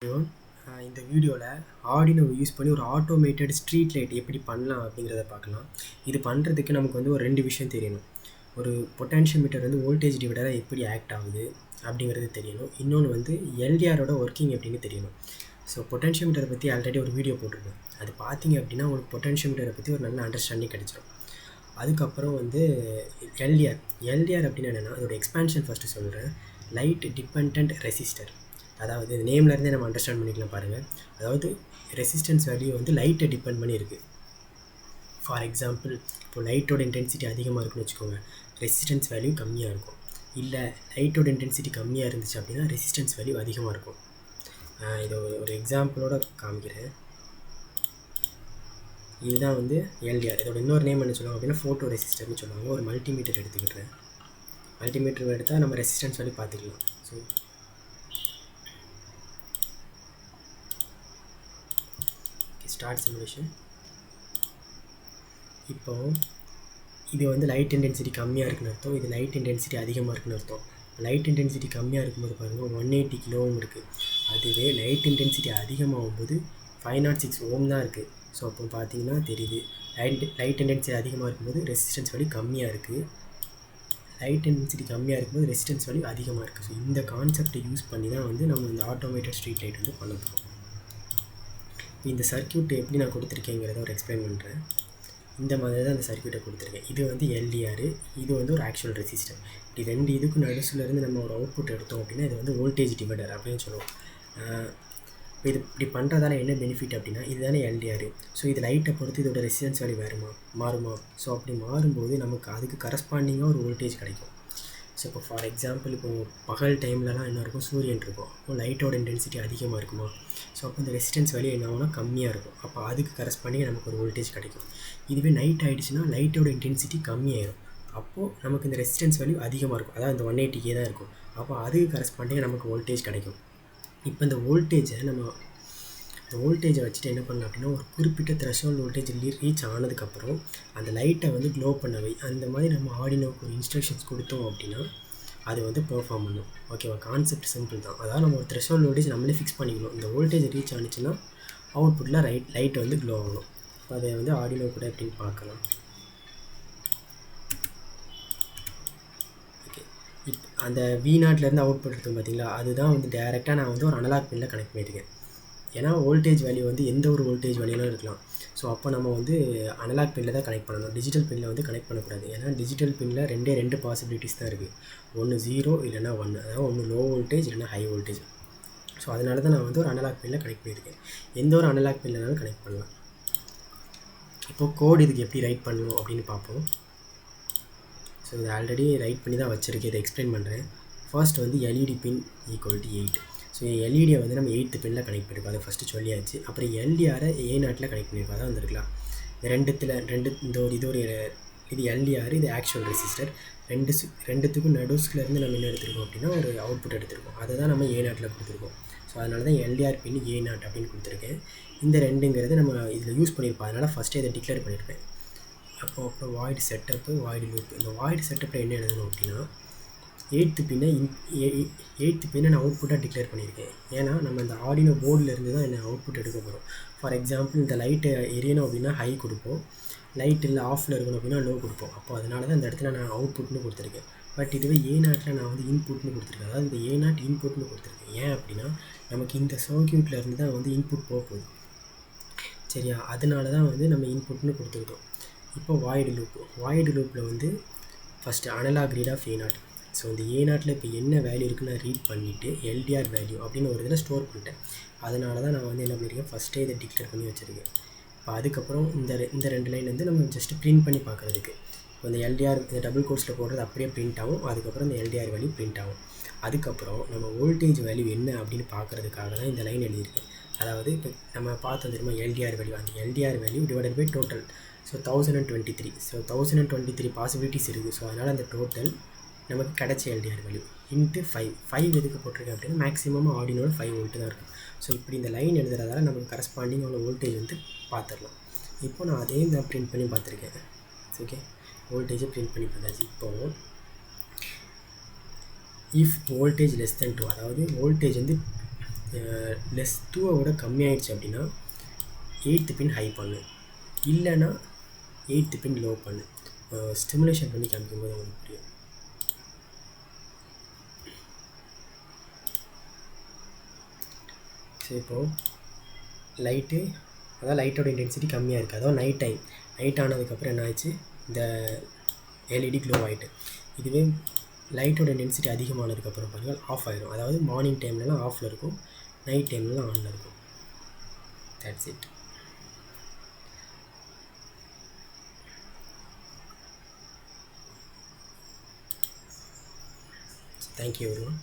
Everyone. இந்த வீடியோவில் ஆர்டினோவை use பண்ணி ஒரு ஆட்டோமேட்டட் ஸ்ட்ரீட் லைட் எப்படி பண்ணலாம் அப்படிங்கிறத பார்க்கலாம். இது பண்ணுறதுக்கு நமக்கு வந்து ஒரு 2 விஷயம் தெரியணும். ஒரு பொட்டென்ஷியல் மீட்டர் வந்து வோல்டேஜ் டிவைடராக எப்படி ஆக்ட் ஆகுது அப்படிங்கிறது தெரியணும். இன்னொன்று வந்து எல்டிஆரோட ஒர்க்கிங் எப்படின்னு தெரியணும். ஸோ பொட்டென்ஷியல் மீட்டரை பற்றி ஆல்ரெடி ஒரு வீடியோ போட்டிருக்கேன். அது பார்த்தீங்க அப்படின்னா உங்களுக்கு பொட்டென்ஷியல் மீட்டரை பற்றி ஒரு நல்ல அண்டர்ஸ்டாண்டிங் கிடைச்சிடும். அதுக்கப்புறம் வந்து எல்டிஆர் அப்படின்னு என்னென்னா அதோட எக்ஸ்பேன்ஷன் ஃபஸ்ட்டு சொல்கிறேன். Light depend resistor. அதாவது இந்த நேம்லேருந்தே நம்ம அண்டர்ஸ்டாண்ட் பண்ணிக்கலாம் பாருங்கள். அதாவது ரெசிஸ்டன்ஸ் வேல்யூ வந்து லைட்டை டிபெண்ட் பண்ணி இருக்குது. ஃபார் எக்ஸாம்பிள் இப்போ லைட்டோட இன்டென்சிட்டி அதிகமாக இருக்குன்னு வச்சுக்கோங்க, ரெசிஸ்டன்ஸ் வேல்யூ கம்மியாக இருக்கும். இல்லை லைட்டோட இன்டென்சிட்டி கம்மியாக இருந்துச்சு அப்படின்னா ரெசிஸ்டன்ஸ் வேல்யூ அதிகமாக இருக்கும். இதை ஒரு எக்ஸாம்பிளோட காமிக்கிறேன். இதுதான் வந்து எல்டிஆர். இதோட இன்னொரு நேம் என்ன சொல்லுவாங்க அப்படின்னா ஃபோட்டோ ரெசிஸ்டர்னு சொல்லுவாங்க. ஒரு மல்டிமீட்டர் எடுத்துக்கிட்டேன். மல்டிமீட்டர் எடுத்தால் நம்ம ரெசிஸ்டன்ஸ் வேல்யூ பார்த்துக்கலாம். So start simulation. இப்போ இது வந்து லைட் இன்டென்சிட்டி கம்மியாக இருக்குன்னு அர்த்தம், இது லைட் இன்டென்சிட்டி அதிகமாக இருக்குன்னு அர்த்தம். லைட் இன்டென்சிட்டி கம்மியாக இருக்கும்போது பாருங்கள் 180 கிலோ ஓம் இருக்குது. அதுவே லைட் இன்டென்சிட்டி அதிகமாகும் போது 506 ஓம் தான் இருக்குது. ஸோ அப்போ பார்த்தீங்கன்னா தெரியுது லைட் இன்டென்சிட்டி அதிகமாக இருக்கும்போது ரெசிஸ்டன்ஸ் வேல்யூ கம்மியாக இருக்குது, லைட் இன்டென்சிட்டி கம்மியாக இருக்கும்போது ரெசிஸ்டன்ஸ் வேல்யூ அதிகமாக இருக்குது. ஸோ இந்த கான்செப்டை யூஸ் பண்ணி தான் வந்து நம்ம இந்த ஆட்டோமேட்டட் ஸ்ட்ரீட் லைட் வந்து பண்ண போகிறோம். இந்த சர்க்யூட் எப்படி நான் கொடுத்துருக்கேங்கிறத ஒரு எக்ஸ்பிளைன் பண்ணுறேன். இந்த மாதிரி தான் இந்த சர்க்யூட்டை கொடுத்துருக்கேன். இது வந்து எல்டிஆர், இது வந்து ஒரு ஆக்சுவல் ரெசிஸ்டர். இப்படி ரெண்டு இதுக்கும் நடுசுலேருந்து நம்ம ஒரு அவுட்புட் எடுத்தோம் அப்படின்னா இது வந்து வோல்டேஜ் டிவைடர் அப்படின்னு சொல்லுவோம். இப்போ இது இப்படி பண்ணுறதால என்ன பெனிஃபிட் அப்படின்னா இதுதானே எல்டிஆர். ஸோ இது லைட்டை பொறுத்து இதோட ரெசிஸ்டன்ஸ் வேல்யூ மாறுமா. ஸோ அப்படி மாறும்போது நமக்கு அதுக்கு கரஸ்பாண்டிங்காக ஒரு வோல்டேஜ் கிடைக்கும். ஸோ இப்போ ஃபார் எக்ஸாம்பிள் இப்போது பகல் டைம்லலாம் என்ன இருக்கும், சூரியன் இருக்கும், இப்போ லைட்டோட இன்டென்சிட்டி அதிகமாக இருக்குமா. ஸோ அப்போ இந்த ரெசிஸ்டன்ஸ் வேல்யூ என்ன ஆகும்னா கம்மியாக இருக்கும். அப்போ அதுக்கு கரஸ்பாண்டிங்காக நமக்கு ஒரு வோல்டேஜ் கிடைக்கும். இதுவே நைட் ஆகிடுச்சுன்னா லைட்டோட இன்டென்சிட்டி கம்மியாயிடும். அப்போது நமக்கு இந்த ரெசிஸ்டன்ஸ் வேல்யூ அதிகமாக இருக்கும், அதாவது இந்த 180 தான் இருக்கும். அப்போ அதுக்கு கரஸ்பாண்டிங்காக நமக்கு வோல்டேஜ் கிடைக்கும். இப்போ இந்த வோல்டேஜை வச்சுட்டு என்ன பண்ணலாம் அப்படின்னா ஒரு குறிப்பிட்ட த்ரெஷோல்ட் வோல்டேஜ் ரீச் ஆனதுக்கப்புறம் அந்த லைட்டை வந்து க்ளோ பண்ணவை அந்த மாதிரி நம்ம ஆர்டினோவுக்கு ஒரு இன்ஸ்ட்ரக்ஷன்ஸ் கொடுத்தோம் அப்படின்னா அது வந்து பெர்ஃபார்ம் பண்ணும். ஓகேவா? கான்செப்ட் சிம்பிள் தான். அதாவது நம்ம ஒரு த்ரெஷோல்ட் வோல்டேஜ் நம்மளே ஃபிக்ஸ் பண்ணிக்கணும். இந்த வோல்டேஜ் ரீச் ஆனிச்சுன்னா அவுட்புட்டில் லைட் வந்து க்ளோ ஆகணும். அதை வந்து ஆர்டினோ கூட எப்படின்னு பார்க்கலாம். ஓகே, இப்போ அந்த V0லேருந்து அவுட்புட் எடுத்தோம் பார்த்தீங்களா, அதுதான் வந்து டேரெக்டாக நான் வந்து ஒரு அனலாக் பின்னில் கனெக்ட் பண்ணியிருக்கேன். ஏன்னா வோல்டேஜ் வேல்யூ வந்து எந்த ஒரு வோல்டேஜ் வேல்யூலாம் இருக்கலாம். ஸோ அப்போ நம்ம வந்து அனலாக் பின்னில் தான் கனெக்ட் பண்ணணும், டிஜிட்டல் பின்னில் வந்து கனெக்ட் பண்ணக்கூடாது. ஏன்னா டிஜிட்டல் பின்னில் ரெண்டு பாசிபிலிட்டிஸ் தான் இருக்குது. ஒன்று 0 இல்லைனா 1, அதாவது ஒன்று லோ வோல்டேஜ் இல்லைனா ஹை வோல்டேஜ். ஸோ அதனால தான் நான் வந்து ஒரு அனலாக் பின்னில் கனெக்ட் பண்ணியிருக்கேன். எந்த ஒரு அனலாக் பின்னில்னாலும் கனெக்ட் பண்ணலாம். இப்போது கோட் இதுக்கு எப்படி ரைட் பண்ணணும் அப்படின்னு பார்ப்போம். ஸோ இது ஆல்ரெடி ரைட் பண்ணி தான் வச்சுருக்கேன், இதை எக்ஸ்பிளைன் பண்ணுறேன். ஃபர்ஸ்ட் வந்து LED pin equal to 8. So எல்இடியை வந்து நம்ம 8th பின்னில் கனெக்ட் பண்ணியிருக்கோம், அதை ஃபஸ்ட்டு சொல்லியாச்சு. அப்புறம் எல்டிஆரை A0 கனெக்ட் பண்ணியிருக்கோம், அதான் வந்துருக்கலாம். இது எல்டிஆர், இது ஆக்சுவல் ரெசிஸ்டர். ரெண்டுத்துக்கும் நடுஸ்லேருந்து நம்ம என்ன எடுத்துருக்கோம் அப்படின்னா ஒரு அவுட்புட் எடுத்துருக்கோம், அதை தான் நம்ம A0 கொடுத்துருக்கோம். ஸோ அதனால தான் எல்டிஆர் பின் A0 அப்படின்னு கொடுத்துருக்கேன். இந்த ரெண்டுங்கிறது நம்ம இதில் யூஸ் பண்ணியிருப்போம், அதனால் ஃபஸ்ட்டே இதை டிக்ளேர் பண்ணியிருப்பேன். அப்புறம் வாய்டு செட்டப்பு, வாய்டு லூப். இந்த வாய்டு செட்டப்பில் என்ன எழுதணும் அப்படின்னா 8th பின்னை நான் அவுட்புட்டாக டிக்ளேர் பண்ணியிருக்கேன். ஏன்னா நம்ம இந்த ஆர்டினோ போர்டிலேருந்து தான் என்ன அவுட்புட் எடுக்க போகிறோம். ஃபார் எக்ஸாம்பிள் இந்த லைட்டு எரியணும் அப்படின்னா ஹை கொடுப்போம், லைட் இல்லை ஆஃபில் இருக்கணும் அப்படின்னா லோ கொடுப்போம். அப்போ அதனால தான் இந்த இடத்துல நான் அவுட்புட்னு கொடுத்துருக்கேன். பட் இதுவே A0 நான் வந்து இன்புட்னு கொடுத்துருக்கேன், அதாவது இந்த A0 இன்புட்னு கொடுத்துருக்கேன். ஏன் அப்படின்னா நமக்கு இந்த சர்க்யூட்டில் இருந்து தான் வந்து இன்புட் போகுது, சரியா? அதனால தான் வந்து நம்ம இன்புட்னு கொடுத்துருக்கோம். இப்போ வாய்டு லூப்பில் வந்து first analog read of A0. So இந்த A0 இப்போ என்ன வேல்யூ இருக்குன்னு நான் ரீட் பண்ணிவிட்டு எல்டிஆர் வேல்யூ அப்படின்னு ஒரு இதில் ஸ்டோர் பண்ணிட்டேன். அதனால தான் நான் வந்து என்ன பண்ணியிருக்கேன், ஃபஸ்ட்டே இதை டிக்ளேர் பண்ணி வச்சுருக்கேன். இப்போ அதுக்கப்புறம் இந்த 2 லைன் வந்து நம்ம ஜஸ்ட்டு பிரிண்ட் பண்ணி பார்க்குறதுக்கு, இப்போ இந்த எல்டிஆர் இந்த டபுள் கோட்ஸில் போடுறது அப்படியே பிரிண்ட் ஆகும். அதுக்கப்புறம் இந்த எல்டிஆர் வேல்யூ பிரிண்ட் ஆகும். அதுக்கப்புறம் நம்ம வோல்டேஜ் வேல்யூ என்ன அப்படின்னு பார்க்குறதுக்காக தான் இந்த லைன் எழுதியிருக்கேன். அதாவது இப்போ நம்ம பார்த்து தெரியுமா எல்டிஆர் வேல்யூ, அந்த LDR value divided by total. So 1023. So 1023 possibilities இருக்குது. ஸோ அதனால் அந்த டோட்டல் நமக்கு கிடச்ச எல்டிஆர் வேல்யூ இன்ட்டு 5 எதுக்கு போட்டிருக்கேன் அப்படின்னா மேக்ஸிமம் ஆர்டினோட 5 வோல்ட்டு தான் இருக்கும். ஸோ இப்படி இந்த லைன் எழுதுறதால நமக்கு கரஸ்பாண்டிங் உள்ள வோல்டேஜ் வந்து பார்த்துடலாம். இப்போ நான் அதையும் நான் பிரிண்ட் பண்ணி பார்த்துருக்கேன். ஓகே, வோல்டேஜை பிரிண்ட் பண்ணி பார்த்தாச்சு. இப்போது இஃப் வோல்டேஜ் லெஸ் தென் 2, அதாவது வோல்டேஜ் வந்து -2 விட கம்மியாயிடுச்சு அப்படின்னா 8th பின் ஹை பண்ணு, இல்லைன்னா 8th பின் லோ பண்ணு. ஸ்டிமுலேஷன் பண்ணி காமிக்கும்போது உங்களுக்கு புரியும். ஸோ இப்போது லைட்டு, அதாவது லைட்டோட இன்டென்சிட்டி கம்மியாக இருக்குது, அதாவது நைட் ஆனதுக்கப்புறம் என்ன ஆச்சு, இந்த எல்இடி க்ளோ ஆகிட்டு. இதுவே லைட்டோட இன்டென்சிட்டி அதிகமானதுக்கப்புறம் பாருங்கள் ஆஃப் ஆகிடும். அதாவது மார்னிங் டைம்லலாம் ஆஃபில் இருக்கும், நைட் டைம்லலாம் ஆனில் இருக்கும். That's it. Thank you everyone.